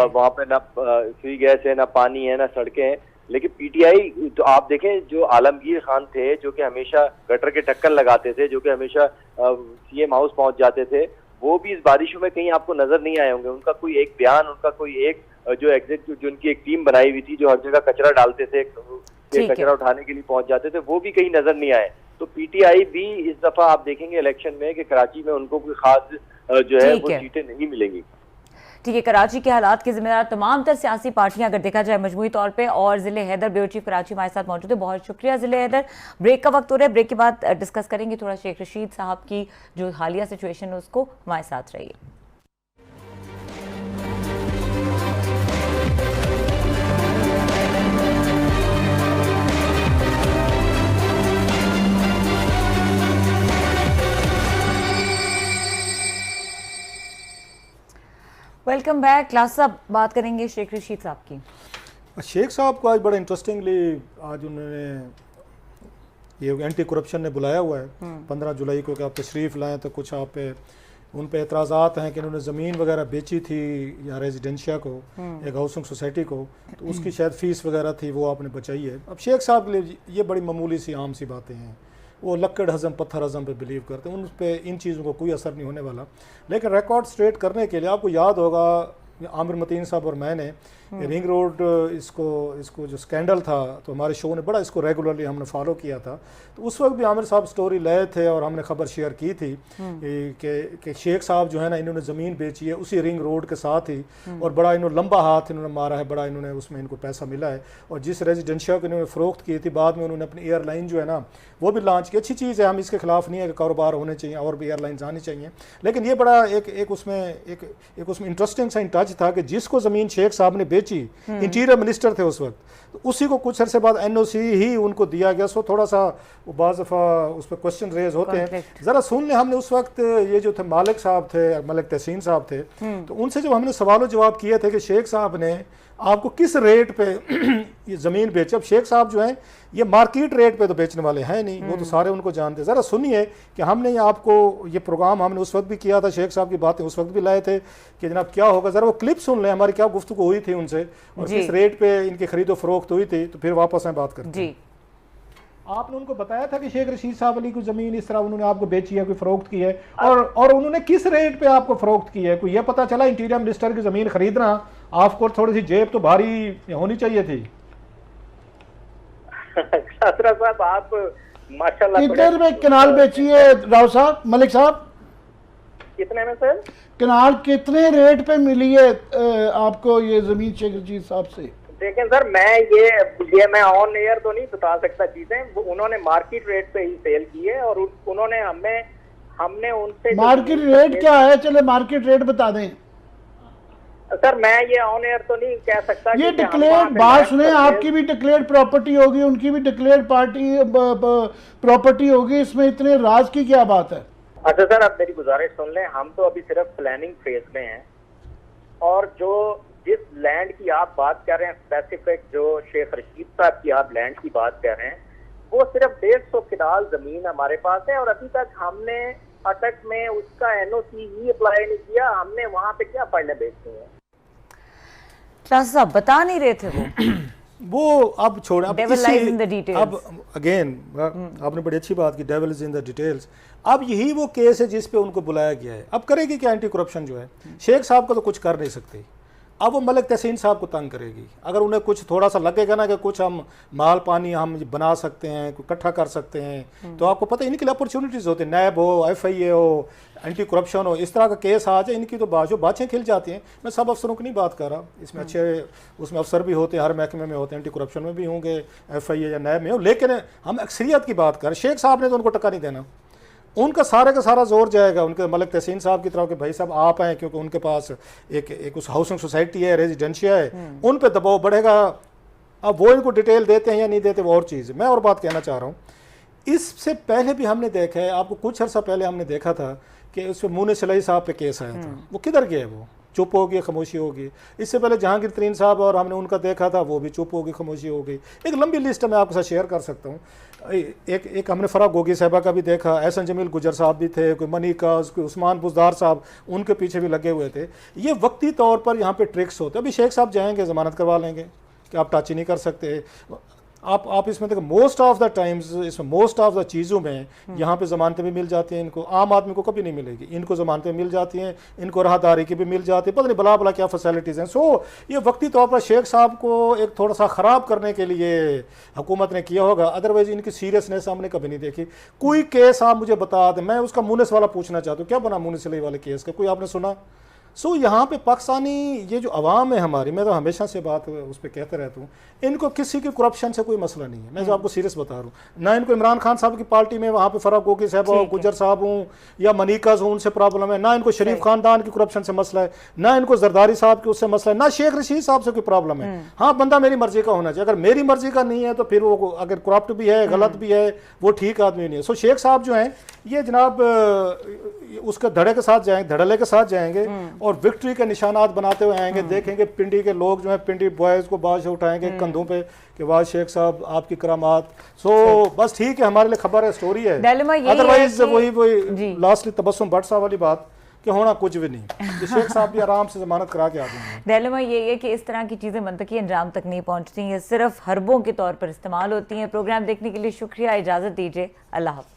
वहां पे ना फ्री गैस है, ना पानी है, ना सड़कें हैं। लेकिन PTI तो आप देखें, जो आलमगीर खान थे, जो कि हमेशा गटर के ढक्कन लगाते थे, जो कि हमेशा CM हाउस पहुंच जाते थे, वो भी इस बारिशों में कहीं आपको नजर नहीं आए होंगे। उनका कोई एक बयान, उनका कोई एक जो एग्जिक्यूटिव, जो उनकी एक टीम बनाई हुई थी जो हर जगह कचरा डालते थे, कचरा उठाने के लिए पहुंच जाते थे, वो भी कहीं नजर नहीं आए। तो PTI भी इस दफा आप देखेंगे इलेक्शन में कि कराची में उनको कोई खास जो है वो सीटें नहीं मिलेंगी। ठीक है, कराची के हालात के जिम्मेदार तमाम तर सियासी पार्टियां अगर देखा जाए मजमूई तौर पे, और जिले हैदर ब्यूरो चीफ कराची हमारे साथ मौजूद है। बहुत शुक्रिया जिले हैदर। ब्रेक का वक्त हो रहा है, ब्रेक के बाद डिस्कस करेंगे थोड़ा शेख रशीद साहब की जो हालिया सिचुएशन है उसको। हमारे साथ रहिए। Welcome back. क्लास साहब, बात करेंगे शेख रशीद साहब की। शेख साहब को आज बड़ा इंटरेस्टिंगली आज उन्होंने ये एंटी करप्शन ने बुलाया हुआ है 15 जुलाई को कि आप तशरीफ़ लाएं। तो कुछ आप पे उन पे एतराज़ात हैं कि इन्होंने ज़मीन वगैरह बेची थी या रेजिडेंशिया को, एक हाउसिंग सोसाइटी को, तो उसकी शायद फ़ीस वगैरह थी, वो आपने बचाई है। अब शेख साहब के लिए ये बड़ी मामूली सी आम सी बातें हैं। वो लक्कड़ हज़म पत्थर हज़म पे बिलीव करते हैं, उन पे इन चीज़ों को कोई असर नहीं होने वाला। लेकिन रिकॉर्ड स्ट्रेट करने के लिए आपको याद होगा आमिर मतीन साहब और मैंने रिंग रोड इसको जो स्कैंडल था, तो हमारे शो ने बड़ा इसको रेगुलरली हमने फॉलो किया था। तो उस वक्त भी आमिर साहब स्टोरी लाए थे और हमने खबर शेयर की थी कि शेख साहब जो है ना, इन्होंने ज़मीन बेची है उसी रिंग रोड के साथ ही, और बड़ा इन्होंने लंबा हाथ इन्होंने मारा है, बड़ा इन्होंने उसमें इनको पैसा मिला है। और जिस रेजिडेंशियल को इन्होंने फ़रोख्त की थी, बाद में उन्होंने अपनी एयरलाइन जो है ना वो भी लॉन्च की। अच्छी चीज़ है, हम इसके खिलाफ नहीं है कि कारोबार होने चाहिए और भी एयरलाइंस आनी चाहिए, लेकिन ये बड़ा एक उसमें इंटरेस्टिंग सा टच था कि जिसको ज़मीन शेख साहब ने बेची, इंटीरियर मिनिस्टर थे उस वक्त, तो उसी को कुछ अरसे बाद एनओसी ही उनको दिया गया। सो थोड़ा सा बाज़ दफ़ा उस पर क्वेश्चन रेज होते हैं। ज़रा सुन लें, हमने उस वक्त ये जो थे मलिक साहब थे, मलिक तहसीन साहब थे, तो उनसे जब हमने सवाल जवाब किए थे कि शेख साहब ने आपको किस रेट पे ये ज़मीन बेची। अब शेख साहब जो हैं ये मार्केट रेट पे तो बेचने वाले हैं नहीं, वो तो सारे उनको जानते हैं। ज़रा सुनिए कि हमने ये आपको ये प्रोग्राम हमने उस वक्त भी किया था, शेख साहब की बातें उस वक्त भी लाए थे कि जनाब क्या होगा। ज़रा वो क्लिप सुन लें, हमारी क्या गुफ्तगू हुई थी उनसे और किस रेट पे इनकी खरीदो फरोख्त हुई थी, तो फिर वापस में बात करते हैं। आपने उनको बताया था कि शेख रशीद साहब अली की ज़मीन इस तरह उन्होंने आपको बेची है, कोई फ़रोख्त की है, और उन्होंने किस रेट पे आपको फ़रोख्त की है? कोई ये पता चला? इंटीरियर मिनिस्टर की ज़मीन खरीदना आपको थोड़ी सी जेब तो भारी होनी चाहिए थी। साहब आप माशाल्लाह कितने में कनाल बेची है राव साहब, मलिक साहब? कितने में सर? कनाल कितने रेट पे मिली है आपको ये ज़मीन शेख रशीद साहब से? देखें सर, मैं ऑन एयर तो नहीं बता सकता चीजें, उन्होंने मार्केट रेट पे ही सेल की है और उन्होंने हमने उनसे मार्केट रेट क्या है? चले मार्केट रेट बता दें सर। मैं ये ऑन एयर तो नहीं कह सकता। ये डिक्लेयर्ड बात सुने, आपकी भी डिक्लेयर्ड प्रॉपर्टी होगी, उनकी भी डिक्लेयर्ड प्रॉपर्टी होगी, इसमें इतने राज की क्या बात है? अच्छा सर, आप मेरी गुजारिश सुन लें, हम तो अभी सिर्फ प्लानिंग फेज में हैं, और जिस लैंड की आप बात कर रहे हैं स्पेसिफिक, जो शेख रशीद साहब की आप लैंड की बात कर रहे हैं, वो सिर्फ 150 कनाल जमीन हमारे पास है और अभी तक हमने अटक में उसका एनओसी ही अप्लाई नहीं किया। हमने वहां पे क्या फाइलें बेचनी है? साहब बता नहीं रहे थे वो अब छोड़े, अब अगेन आपने बड़ी अच्छी बात की, devil is in the details. अब यही वो केस है जिस पे उनको बुलाया गया है। अब करेगी क्या एंटी करप्शन जो है? शेख साहब का तो कुछ कर नहीं सकती, अब वो मलिक तहसीन साहब को तंग करेगी। अगर उन्हें कुछ थोड़ा सा लगेगा ना कि कुछ हम माल पानी हम बना सकते हैं, इकट्ठा कर सकते हैं, तो आपको पता है इनके लिए अपॉर्चुनिटीज़ होती है। नैब हो, FIA हो, एंटी करप्शन हो, इस तरह का केस आ जाए, इनकी तो बातें खिल जाती हैं। मैं सब अफसरों की नहीं बात कर रहा, इसमें अच्छे उसमें अफसर भी होते हैं, हर महकमे में होते हैं, एंटी करप्शन में भी होंगे, FIA या नैब में हो, लेकिन हम अक्सरियत की बात कर। शेख साहब ने तो उनको टक्का नहीं देना, उनका सारे का सारा जोर जाएगा उनके मलिक तहसीन साहब की तरफ कि भाई साहब आप हैं, क्योंकि उनके पास एक उस हाउसिंग सोसाइटी है, रेजिडेंशिया है, उन पे दबाव बढ़ेगा। अब वो इनको डिटेल देते हैं या नहीं देते वो और चीज़ है। मैं और बात कहना चाह रहा हूँ, इससे पहले भी हमने देखा है, आपको कुछ अर्सा पहले हमने देखा था कि उस पर मुने सलाई साहब पे केस आया था, वो किधर गया? वो चुप हो गई, खामोशी होगी। इससे पहले जहांगीर तरीन साहब और हमने उनका देखा था, वो भी चुप होगी, खामोशी हो गई। एक लंबी लिस्ट मैं आपके साथ शेयर कर सकता हूँ। एक हमने फराग गोगी साहबा का भी देखा, एहसन जमील गुजर साहब भी थे, कोई मनी काज, कोई उस्मान बुजदार साहब, उनके पीछे भी लगे हुए थे। ये वक्ती तौर पर यहाँ पे ट्रिक्स होते हैं। अभी शेख साहब जाएंगे, ज़मानत करवा लेंगे कि आप टच ही नहीं कर सकते। आप इसमें देखो, मोस्ट ऑफ द टाइम्स इसमें मोस्ट ऑफ द चीज़ों में यहाँ पे ज़मानतें भी मिल जाती हैं इनको, आम आदमी को कभी नहीं मिलेगी। इनको ज़मानतें मिल जाती हैं, इनको राहदारी की भी मिल जाती है, पता नहीं भला भला क्या फैसिलिटीज़ हैं। सो ये वक्ती तौर पर शेख साहब को एक थोड़ा सा ख़राब करने के लिए हुकूमत ने किया होगा, अदरवाइज़ इनकी सीरियसनेस हमने कभी नहीं देखी। कोई केस आप मुझे बता दें, मैं उसका मुनिस वाला पूछना चाहता हूँ, क्या बना मुनिस वाले केस का, कोई आपने सुना? सो यहाँ पे पाकिस्तानी ये जो अवाम है हमारी, मैं तो हमेशा से बात उस पर कहते रहता हूँ, इनको किसी की करप्शन से कोई मसला नहीं है। मैं जो आपको सीरियस बता रहा हूँ, ना इनको इमरान खान साहब की पार्टी में वहाँ पे फराग गोगी साहब हो, गुजर साहब हूँ या मनीकाज हूँ, उनसे प्रॉब्लम है, ना इनको शरीफ खानदान की करप्शन से मसला है, ना इनको जरदारी साहब की उससे मसला है, ना शेख रशीद साहब से कोई प्रॉब्लम है। हाँ, बंदा मेरी मर्जी का होना चाहिए। अगर मेरी मर्जी का नहीं है तो फिर वो अगर करप्ट भी है, गलत भी है, वो ठीक आदमी नहीं है। सो शेख साहब जो हैं ये जनाब उसके धड़े के साथ जाएंगे, धड़ल्ले के साथ जाएंगे और विक्ट्री के निशानात बनाते हुए आएंगे। देखेंगे पिंडी के लोग जो हैं, पिंडी बॉयज़ को बादशाह उठाएंगे कंधों पे कि वाह शेख साहब आपकी करामात। सो बस ठीक है, हमारे लिए खबर है, स्टोरी है। अदरवाइज वही लास्टली तबस्सुम भट्ट साहब वाली बात कि होना कुछ भी नहीं। शेख साहब भी आराम से जमानत करा के आ जाएंगे। डायलेमा ये है कि इस तरह की चीज़ें मंतकी अंजाम तक नहीं पहुंचती हैं, सिर्फ हरबों के तौर पर इस्तेमाल होती हैं। प्रोग्राम देखने के लिए शुक्रिया, इजाज़त दीजिए, अल्लाह हाफ़िज़।